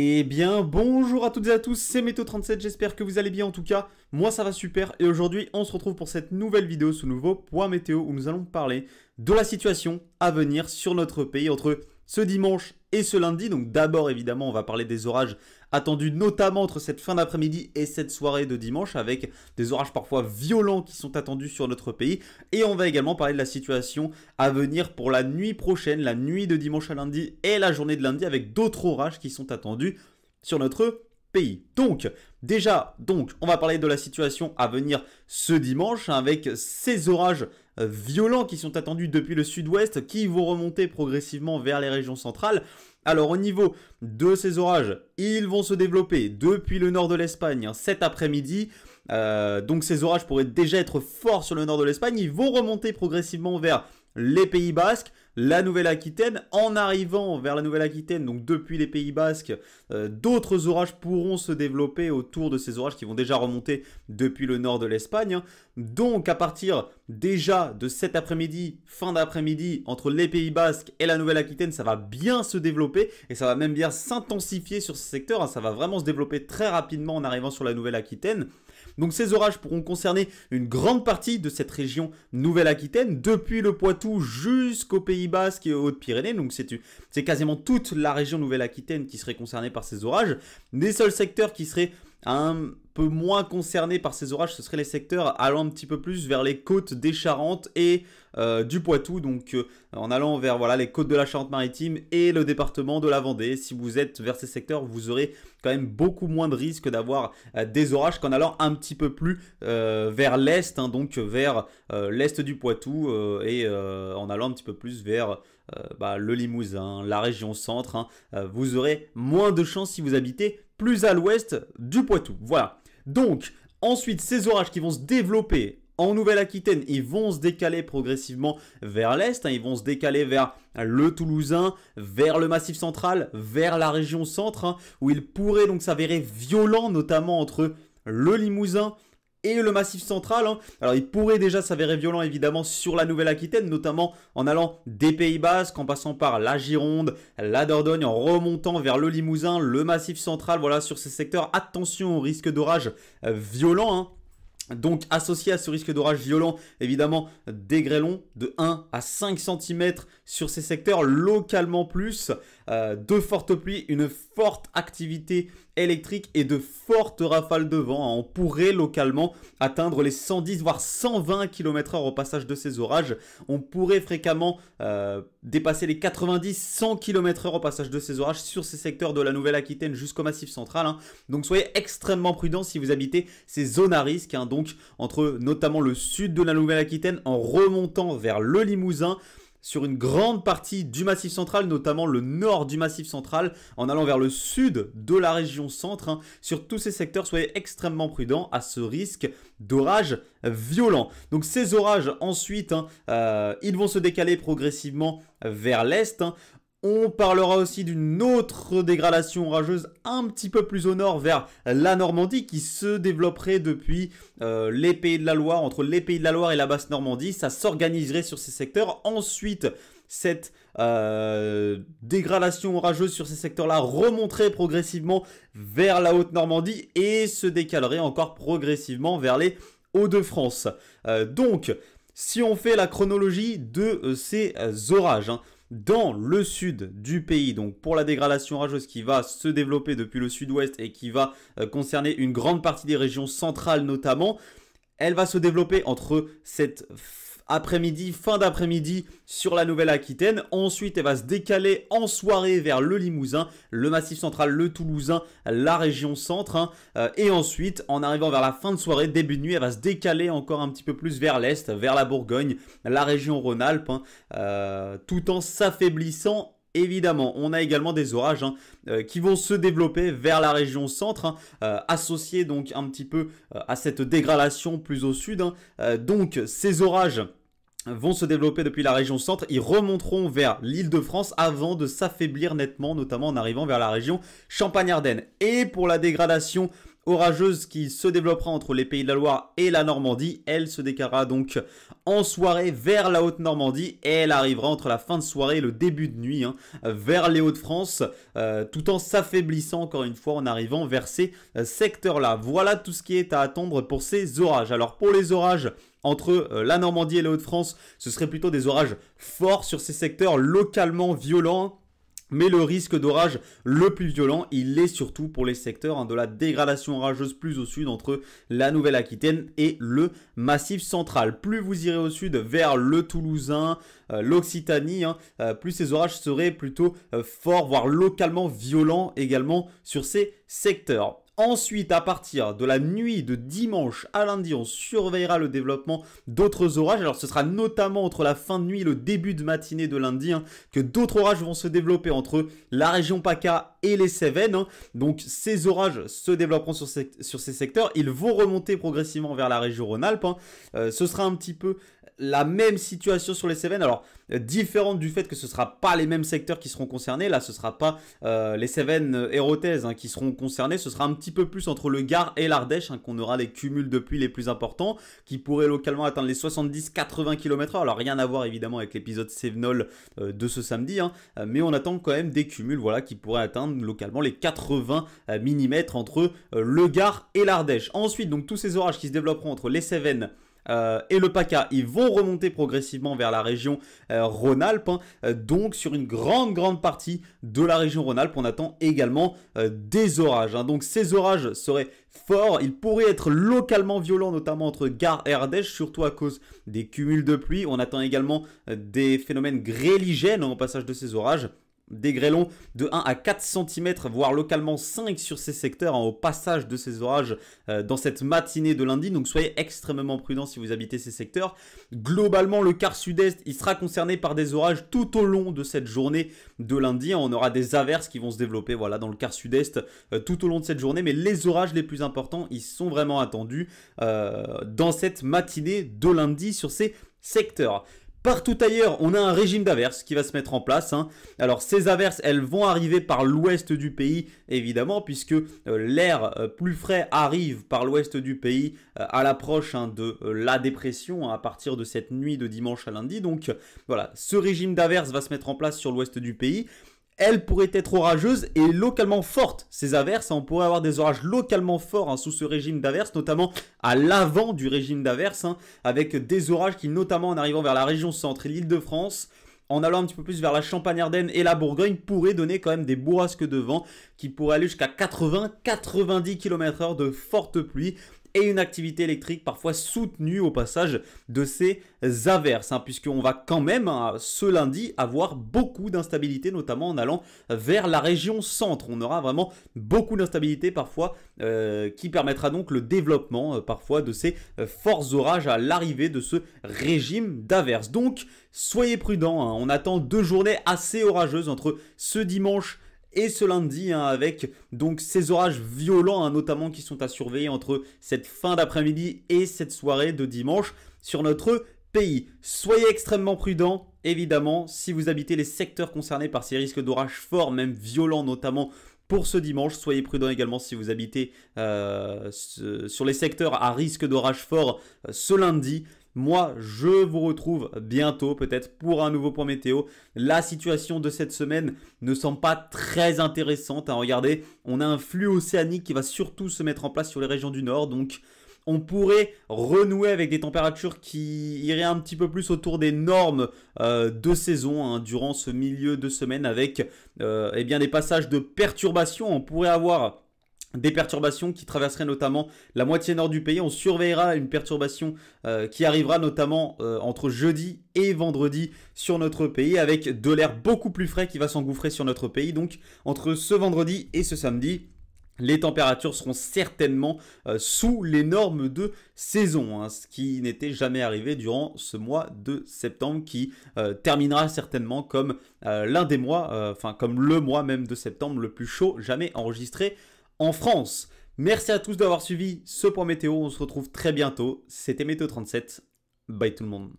Eh bien, bonjour à toutes et à tous, c'est Météo37, j'espère que vous allez bien en tout cas. Moi ça va super et aujourd'hui on se retrouve pour cette nouvelle vidéo, ce nouveau point météo où nous allons parler de la situation à venir sur notre pays entre ce dimanche et ce lundi. Donc d'abord évidemment on va parler des orages attendus notamment entre cette fin d'après-midi et cette soirée de dimanche avec des orages parfois violents qui sont attendus sur notre pays. Et on va également parler de la situation à venir pour la nuit prochaine, la nuit de dimanche à lundi et la journée de lundi avec d'autres orages qui sont attendus sur notre pays. Donc déjà, on va parler de la situation à venir ce dimanche avec ces orages violents qui sont attendus depuis le sud-ouest qui vont remonter progressivement vers les régions centrales. Alors au niveau de ces orages, ils vont se développer depuis le nord de l'Espagne cet après-midi. Donc ces orages pourraient déjà être forts sur le nord de l'Espagne. Ils vont remonter progressivement vers les Pays Basques, la Nouvelle-Aquitaine. En arrivant vers la Nouvelle-Aquitaine, donc depuis les Pays Basques, d'autres orages pourront se développer autour de ces orages qui vont déjà remonter depuis le nord de l'Espagne. Donc à partir déjà de cet après-midi, fin d'après-midi, entre les Pays Basques et la Nouvelle-Aquitaine, ça va bien se développer et ça va même bien s'intensifier sur ces secteurs. Ça va vraiment se développer très rapidement en arrivant sur la Nouvelle-Aquitaine. Donc ces orages pourront concerner une grande partie de cette région Nouvelle-Aquitaine, depuis le Poitou jusqu'aux Pays Basques et aux Hautes-Pyrénées. Donc c'est quasiment toute la région Nouvelle-Aquitaine qui serait concernée par ces orages. Les seuls secteurs qui seraient un peu moins concernés par ces orages, ce seraient les secteurs allant un petit peu plus vers les côtes des Charentes et du Poitou, donc en allant vers les côtes de la Charente-Maritime et le département de la Vendée. Si vous êtes vers ces secteurs, vous aurez quand même beaucoup moins de risques d'avoir des orages qu'en allant un petit peu plus vers l'est, donc vers l'est du Poitou et en allant un petit peu plus vers le Limousin, la région centre. Vous aurez moins de chances si vous habitez plus à l'ouest du Poitou. Voilà. Donc, ensuite, ces orages qui vont se développer en Nouvelle-Aquitaine, ils vont se décaler progressivement vers l'est. Ils vont se décaler vers le Toulousain, vers le Massif central, vers la région centre, où ils pourraient donc s'avérer violents, notamment entre le Limousin et le Massif central. Alors il pourrait déjà s'avérer violent évidemment sur la Nouvelle-Aquitaine, notamment en allant des Pays Basques, en passant par la Gironde, la Dordogne, en remontant vers le Limousin, le Massif central. Voilà, sur ces secteurs, attention au risque d'orage violent. Donc associé à ce risque d'orage violent, évidemment des grêlons de 1 à 5 cm sur ces secteurs, localement plus, de fortes pluies, une forte activité électrique et de fortes rafales de vent. On pourrait localement atteindre les 110 voire 120 km/h au passage de ces orages. On pourrait fréquemment dépasser les 90-100 km/h au passage de ces orages sur ces secteurs de la Nouvelle-Aquitaine jusqu'au Massif central. Donc soyez extrêmement prudents si vous habitez ces zones à risque, donc entre notamment le sud de la Nouvelle-Aquitaine en remontant vers le Limousin, sur une grande partie du Massif central, notamment le nord du Massif central, en allant vers le sud de la région centre. Sur tous ces secteurs, soyez extrêmement prudents à ce risque d'orage violent. Donc ces orages, ensuite, ils vont se décaler progressivement vers l'est. On parlera aussi d'une autre dégradation orageuse un petit peu plus au nord vers la Normandie qui se développerait depuis les Pays de la Loire, entre les Pays de la Loire et la Basse-Normandie. Ça s'organiserait sur ces secteurs. Ensuite, cette dégradation orageuse sur ces secteurs-là remonterait progressivement vers la Haute-Normandie et se décalerait encore progressivement vers les Hauts-de-France. Donc, si on fait la chronologie de ces orages, dans le sud du pays, donc pour la dégradation orageuse qui va se développer depuis le sud-ouest et qui va concerner une grande partie des régions centrales notamment, elle va se développer entre cette après-midi, fin d'après-midi sur la Nouvelle-Aquitaine. Ensuite, elle va se décaler en soirée vers le Limousin, le Massif central, le Toulousain, la région centre. Et ensuite, en arrivant vers la fin de soirée, début de nuit, elle va se décaler encore un petit peu plus vers l'est, vers la Bourgogne, la région Rhône-Alpes, tout en s'affaiblissant. Évidemment, on a également des orages qui vont se développer vers la région centre, associés donc un petit peu à cette dégradation plus au sud. Donc ces orages vont se développer depuis la région centre, ils remonteront vers l'Île-de-France avant de s'affaiblir nettement, notamment en arrivant vers la région Champagne-Ardenne. Et pour la dégradation orageuse qui se développera entre les Pays de la Loire et la Normandie. Elle se décalera donc en soirée vers la Haute-Normandie et elle arrivera entre la fin de soirée et le début de nuit vers les Hauts-de-France, tout en s'affaiblissant encore une fois en arrivant vers ces secteurs-là. Voilà tout ce qui est à attendre pour ces orages. Alors pour les orages entre la Normandie et les Hauts-de-France, ce serait plutôt des orages forts sur ces secteurs localement violents. Mais le risque d'orage le plus violent, il est surtout pour les secteurs de la dégradation orageuse plus au sud entre la Nouvelle-Aquitaine et le Massif central. Plus vous irez au sud vers le Toulousain, l'Occitanie, plus ces orages seraient plutôt forts, voire localement violents également sur ces secteurs. Ensuite, à partir de la nuit de dimanche à lundi, on surveillera le développement d'autres orages. Alors, ce sera notamment entre la fin de nuit et le début de matinée de lundi que d'autres orages vont se développer entre la région PACA et les Cévennes. Donc, ces orages se développeront sur ces secteurs. Ils vont remonter progressivement vers la région Rhône-Alpes. Ce sera un petit peu la même situation sur les Cévennes, alors différente du fait que ce ne sera pas les mêmes secteurs qui seront concernés. Là, ce ne sera pas les Cévennes héraultaises qui seront concernés. Ce sera un petit peu plus entre le Gard et l'Ardèche qu'on aura les cumuls de pluie les plus importants qui pourraient localement atteindre les 70-80 km/h. Alors rien à voir évidemment avec l'épisode Cévenol de ce samedi, mais on attend quand même des cumuls qui pourraient atteindre localement les 80 mm entre le Gard et l'Ardèche. Ensuite, donc tous ces orages qui se développeront entre les Cévennes et le PACA, ils vont remonter progressivement vers la région Rhône-Alpes. Donc sur une grande partie de la région Rhône-Alpes, on attend également des orages. Donc ces orages seraient forts, ils pourraient être localement violents, notamment entre Gard et Ardèche, surtout à cause des cumuls de pluie. On attend également des phénomènes grêligènes au passage de ces orages. Des grêlons de 1 à 4 cm, voire localement 5 sur ces secteurs au passage de ces orages dans cette matinée de lundi. Donc soyez extrêmement prudents si vous habitez ces secteurs. Globalement, le quart sud-est, il sera concerné par des orages tout au long de cette journée de lundi. On aura des averses qui vont se développer dans le quart sud-est tout au long de cette journée. Mais les orages les plus importants, ils sont vraiment attendus dans cette matinée de lundi sur ces secteurs. Partout ailleurs, on a un régime d'averses qui va se mettre en place. Alors ces averses, elles vont arriver par l'ouest du pays, évidemment, puisque l'air plus frais arrive par l'ouest du pays à l'approche de la dépression à partir de cette nuit de dimanche à lundi. Donc voilà, ce régime d'averses va se mettre en place sur l'ouest du pays. Elle pourrait être orageuse et localement forte, ces averses. On pourrait avoir des orages localement forts sous ce régime d'averses, notamment à l'avant du régime d'averses, avec des orages qui, notamment en arrivant vers la région centre et l'Île-de-France, en allant un petit peu plus vers la Champagne-Ardenne et la Bourgogne, pourraient donner quand même des bourrasques de vent qui pourraient aller jusqu'à 80-90 km/h de fortes pluies. Et une activité électrique parfois soutenue au passage de ces averses, puisqu'on va quand même ce lundi avoir beaucoup d'instabilité, notamment en allant vers la région centre. On aura vraiment beaucoup d'instabilité parfois qui permettra donc le développement parfois de ces forts orages à l'arrivée de ce régime d'averses. Donc soyez prudents, on attend 2 journées assez orageuses entre ce dimanche et ce lundi, avec donc ces orages violents notamment qui sont à surveiller entre cette fin d'après-midi et cette soirée de dimanche sur notre pays. Soyez extrêmement prudents, évidemment, si vous habitez les secteurs concernés par ces risques d'orages forts, même violents notamment pour ce dimanche. Soyez prudents également si vous habitez sur les secteurs à risque d'orage fort ce lundi. Moi, je vous retrouve bientôt peut-être pour un nouveau point météo. La situation de cette semaine ne semble pas très intéressante. Regardez, on a un flux océanique qui va surtout se mettre en place sur les régions du nord. Donc, on pourrait renouer avec des températures qui iraient un petit peu plus autour des normes de saison durant ce milieu de semaine avec des passages de perturbations. On pourrait avoir des perturbations qui traverseraient notamment la moitié nord du pays. On surveillera une perturbation qui arrivera notamment entre jeudi et vendredi sur notre pays avec de l'air beaucoup plus frais qui va s'engouffrer sur notre pays. Donc entre ce vendredi et ce samedi, les températures seront certainement sous les normes de saison, ce qui n'était jamais arrivé durant ce mois de septembre qui terminera certainement comme l'un des mois, comme le mois même de septembre le plus chaud jamais enregistré en France. Merci à tous d'avoir suivi ce point météo. On se retrouve très bientôt. C'était Météo 37. Bye tout le monde.